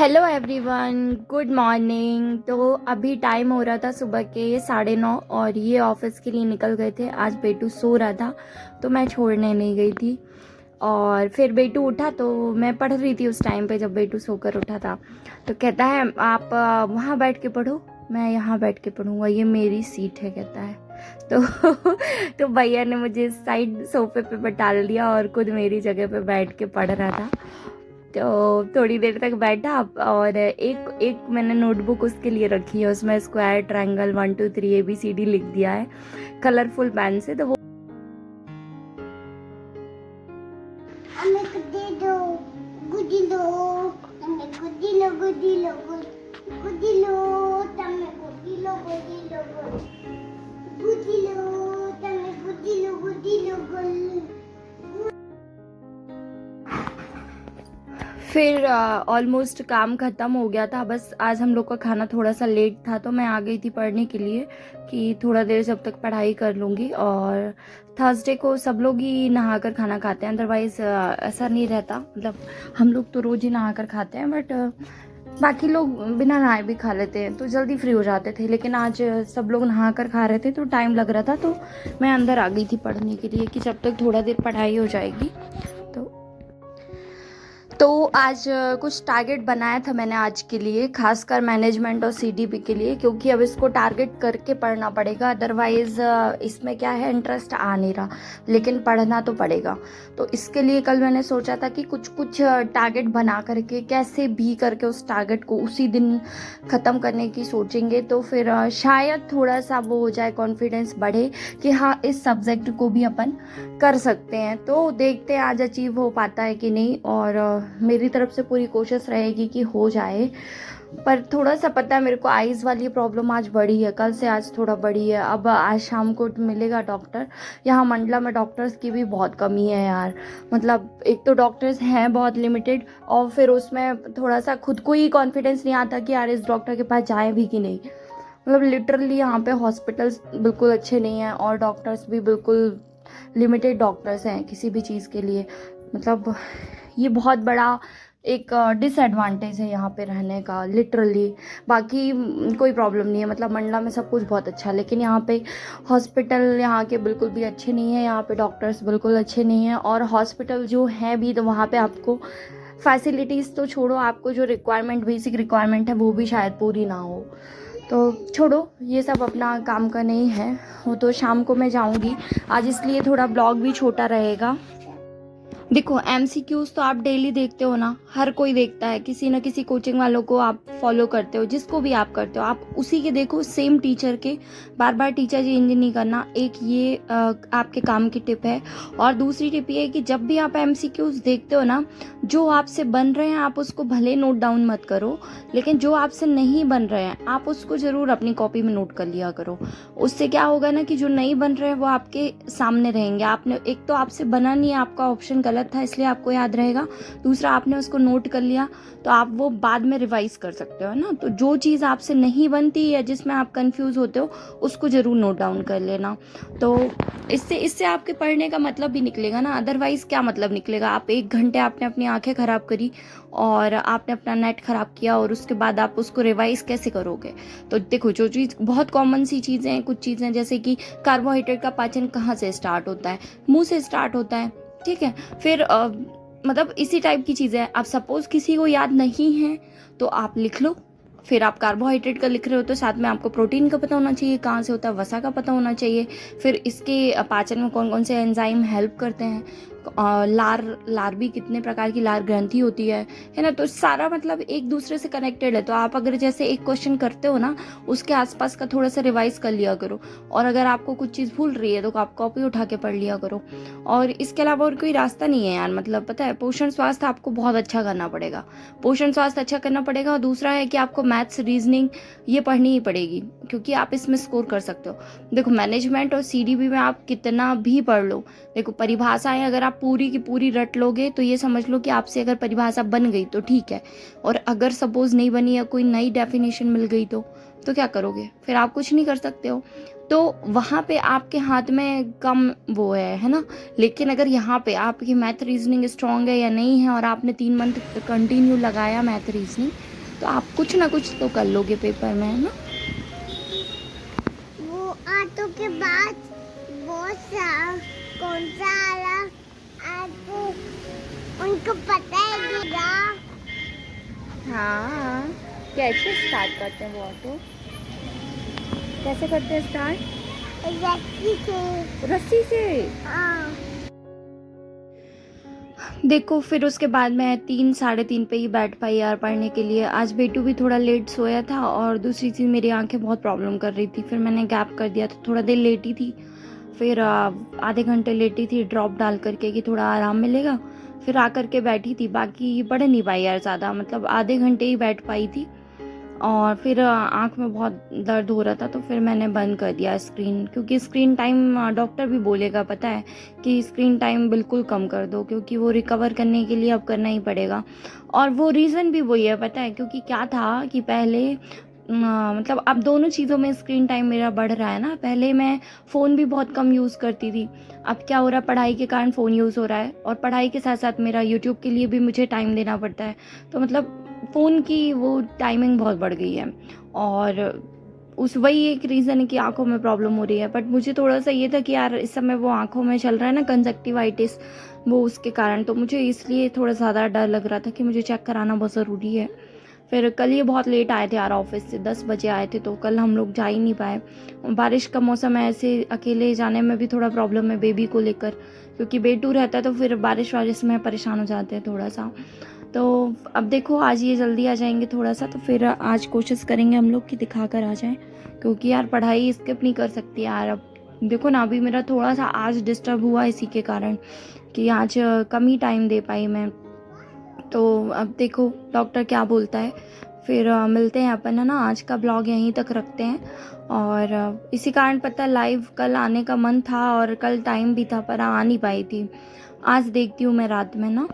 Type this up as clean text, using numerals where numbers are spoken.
Hello everyone, good morning. तो अभी time हो रहा था सुबह के 9:30 और ये ऑफिस के लिए निकल गए थे। आज बेटू सो रहा था तो मैं छोड़ने नहीं गई थी। और फिर बेटू उठा तो मैं पढ़ रही थी उस टाइम पे जब बेटू सोकर उठा था। तो कहता है आप वहाँ बैठ के पढ़ो, मैं यहाँ बैठ के पढ़ूँगा, ये मेरी सीट है कहता है। तो तो भैया ने मुझे इस साइड सोफे पे बैठा दिया और खुद मेरी जगह पे बैठ के पढ़ रहा था। तो थोड़ी देर तक बैठा और एक एक मैंने नोटबुक उसके लिए रखी है, उसमें स्क्वायर, ट्रायंगल, 1 2 3 ABCD लिख दिया है कलरफुल पेन से। तो वो फिर ऑलमोस्ट काम ख़त्म हो गया था। बस आज हम लोग का खाना थोड़ा सा लेट था तो मैं आ गई थी पढ़ने के लिए कि थोड़ा देर जब तक पढ़ाई कर लूँगी। और थर्सडे को सब लोग ही नहाकर खाना खाते हैं, अदरवाइज़ ऐसा नहीं रहता। मतलब हम लोग तो रोज़ ही नहाकर खाते हैं, बट बाकी लोग बिना नहाए भी खा लेते हैं तो जल्दी फ्री हो जाते थे। लेकिन आज सब लोग नहाकर खा रहे थे तो टाइम लग रहा था, तो मैं अंदर आ गई थी पढ़ने के लिए कि जब तक थोड़ा देर पढ़ाई हो जाएगी। तो आज कुछ टारगेट बनाया था मैंने आज के लिए, खासकर मैनेजमेंट और CDP के लिए, क्योंकि अब इसको टारगेट करके पढ़ना पड़ेगा। अदरवाइज़ इसमें क्या है, इंटरेस्ट आ नहीं रहा, लेकिन पढ़ना तो पड़ेगा। तो इसके लिए कल मैंने सोचा था कि कुछ कुछ टारगेट बना करके कैसे भी करके उस टारगेट को उसी दिन ख़त्म करने की सोचेंगे। तो फिर शायद थोड़ा सा वो हो जाए, कॉन्फिडेंस बढ़े कि हाँ इस सब्जेक्ट को भी अपन कर सकते हैं। तो देखते हैं आज अचीव हो पाता है कि नहीं, और मेरी तरफ से पूरी कोशिश रहेगी कि हो जाए। पर थोड़ा सा पता है मेरे को, आइज़ वाली प्रॉब्लम आज बढ़ी है, कल से आज थोड़ा बढ़ी है। अब आज शाम को मिलेगा डॉक्टर। यहाँ मंडला में डॉक्टर्स की भी बहुत कमी है यार। मतलब एक तो डॉक्टर्स हैं बहुत लिमिटेड, और फिर उसमें थोड़ा सा खुद को ही कॉन्फिडेंस नहीं आता कि यार इस डॉक्टर के पास जाएँ भी कि नहीं। मतलब लिटरली यहाँ पे हॉस्पिटल्स बिल्कुल अच्छे नहीं हैं और डॉक्टर्स भी बिल्कुल लिमिटेड डॉक्टर्स हैं किसी भी चीज़ के लिए। मतलब ये बहुत बड़ा एक डिसएडवांटेज है यहाँ पे रहने का, लिटरली। बाकी कोई प्रॉब्लम नहीं है, मतलब मंडला में सब कुछ बहुत अच्छा है, लेकिन यहाँ पे हॉस्पिटल यहाँ के बिल्कुल भी अच्छे नहीं है, यहाँ पे डॉक्टर्स बिल्कुल अच्छे नहीं हैं। और हॉस्पिटल जो हैं भी, तो वहाँ पे आपको फैसिलिटीज़ तो छोड़ो, आपको जो रिक्वायरमेंट, बेसिक रिक्वायरमेंट है वो भी शायद पूरी ना हो। तो छोड़ो, ये सब अपना काम का नहीं है, वो तो शाम को मैं जाऊँगी। आज इसलिए थोड़ा ब्लॉग भी छोटा रहेगा। देखो MCQs तो आप डेली देखते हो ना, हर कोई देखता है, किसी न किसी कोचिंग वालों को आप फॉलो करते हो, जिसको भी आप करते हो आप उसी के देखो, सेम टीचर के। बार बार टीचर चेंज नहीं करना, एक ये आपके काम की टिप है। और दूसरी टिप ये है कि जब भी आप MCQs देखते हो ना, जो आपसे बन रहे हैं आप उसको भले नोट डाउन मत करो, लेकिन जो आपसे नहीं बन रहे हैं आप उसको ज़रूर अपनी कॉपी में नोट कर लिया करो। उससे क्या होगा ना कि जो नहीं बन रहे हैं वो आपके सामने रहेंगे। आपने एक तो आपसे बना नहीं है, आपका ऑप्शन गलत था इसलिए आपको याद रहेगा, दूसरा आपने उसको नोट कर लिया तो आप वो बाद में रिवाइज कर सकते हो ना। तो जो चीज़ आपसे नहीं बनती या जिसमें आप कंफ्यूज होते हो उसको ज़रूर नोट डाउन कर लेना। तो इससे इससे आपके पढ़ने का मतलब भी निकलेगा ना, अदरवाइज़ क्या मतलब निकलेगा। आप 1 घंटे आपने अपनी आंखें ख़राब करी और आपने अपना नेट ख़राब किया और उसके बाद आप उसको रिवाइज कैसे करोगे। तो देखो, जो चीज़ बहुत कॉमन सी चीज़ें हैं, कुछ चीज़ें जैसे कि कार्बोहाइड्रेट का पाचन कहाँ से स्टार्ट होता है, मुंह से स्टार्ट होता है, ठीक है। फिर मतलब इसी टाइप की चीज़ें आप सपोज़ किसी को याद नहीं है तो आप लिख लो। फिर आप कार्बोहाइड्रेट का लिख रहे हो तो साथ में आपको प्रोटीन का पता होना चाहिए, कहाँ से होता है, वसा का पता होना चाहिए। फिर इसके पाचन में कौन कौन से एंजाइम हेल्प करते हैं, लार भी कितने प्रकार की लार ग्रंथि होती है ना। तो सारा मतलब एक दूसरे से कनेक्टेड है। तो आप अगर जैसे एक क्वेश्चन करते हो ना, उसके आसपास का थोड़ा सा रिवाइज कर लिया करो। और अगर आपको कुछ चीज़ भूल रही है तो आप कॉपी उठा के पढ़ लिया करो। और इसके अलावा और कोई रास्ता नहीं है यार। मतलब पता है, पोषण स्वास्थ्य आपको बहुत अच्छा करना पड़ेगा, पोषण स्वास्थ्य अच्छा करना पड़ेगा। और दूसरा है कि आपको मैथ्स, रीजनिंग ये पढ़नी ही पड़ेगी, क्योंकि आप इसमें स्कोर कर सकते हो। देखो मैनेजमेंट और CDP में आप कितना भी पढ़ लो, देखो परिभाषाएं अगर आप पूरी की पूरी रट लोगे तो ये समझ लो कि आपसे अगर परिभाषा बन गई तो ठीक है, और अगर सपोज नहीं बनी या कोई नई डेफिनेशन मिल गई तो क्या करोगे, फिर आप कुछ नहीं कर सकते हो। तो वहाँ पे आपके हाथ में कम वो है ना। लेकिन अगर यहाँ पे आपकी मैथ रीजनिंग स्ट्रांग है या नहीं है और आपने 3 मंथ कंटिन्यू लगाया मैथ रीजनिंग, तो आप कुछ ना कुछ तो कर लोगे पेपर में, है ना? वो आटो के बाद बहुत सा कौन सा आला आपको उनको पता है क्या? हाँ, कैसे स्टार्ट करते हैं वो ऑटो? कैसे करते हैं स्टार्ट? रस्सी से। रस्सी से। हाँ। देखो फिर उसके बाद मैं 3 साढ़े 3 पे ही बैठ पाई यार पढ़ने के लिए। आज बेटू भी थोड़ा लेट सोया था और दूसरी चीज़ मेरी आंखें बहुत प्रॉब्लम कर रही थी, फिर मैंने गैप कर दिया तो थोड़ा देर लेटी थी। फिर आधे घंटे लेटी थी ड्रॉप डाल करके कि थोड़ा आराम मिलेगा। फिर आकर के बैठी थी, बाकी पढ़ नहीं पाई यार ज़्यादा, मतलब आधे घंटे ही बैठ पाई थी। और फिर आँख में बहुत दर्द हो रहा था तो फिर मैंने बंद कर दिया स्क्रीन, क्योंकि स्क्रीन टाइम डॉक्टर भी बोलेगा पता है कि स्क्रीन टाइम बिल्कुल कम कर दो, क्योंकि वो रिकवर करने के लिए अब करना ही पड़ेगा। और वो रीज़न भी वही है पता है, क्योंकि क्या था कि पहले मतलब अब दोनों चीज़ों में स्क्रीन टाइम मेरा बढ़ रहा है ना। पहले मैं फ़ोन भी बहुत कम यूज़ करती थी, अब क्या हो रहा है पढ़ाई के कारण फ़ोन यूज़ हो रहा है, और पढ़ाई के साथ साथ मेरा यूट्यूब के लिए भी मुझे टाइम देना पड़ता है। तो मतलब फ़ोन की वो टाइमिंग बहुत बढ़ गई है। और उस वही एक रीज़न है कि आँखों में प्रॉब्लम हो रही है। बट मुझे थोड़ा-सा ये था कि यार इस समय वो आँखों में चल रहा है ना कंजक्टिवाइटिस, वो उसके कारण, तो मुझे इसलिए थोड़ा ज़्यादा डर लग रहा था कि मुझे चेक कराना बहुत ज़रूरी है। फिर कल ये बहुत लेट आए थे यार ऑफ़िस से, 10 बजे आए थे, तो कल हम लोग जा ही नहीं पाए। बारिश का मौसम है, ऐसे अकेले जाने में भी थोड़ा प्रॉब्लम है बेबी को लेकर, क्योंकि बेटू रहता है तो फिर बारिश-वारिश में परेशान हो जाते हैं थोड़ा-सा। तो अब देखो आज ये जल्दी आ जाएंगे थोड़ा सा, तो फिर आज कोशिश करेंगे हम लोग कि दिखा कर आ जाएं, क्योंकि यार पढ़ाई स्किप नहीं कर सकती यार। अब देखो ना, अभी मेरा थोड़ा सा आज डिस्टर्ब हुआ इसी के कारण कि आज कम ही टाइम दे पाई मैं। तो अब देखो डॉक्टर क्या बोलता है, फिर मिलते हैं अपन, है ना? आज का ब्लॉग यहीं तक रखते हैं। और इसी कारण पता लाइव कल आने का मन था और कल टाइम भी था, पर आ नहीं पाई थी। आज देखती हूँ मैं रात में ना।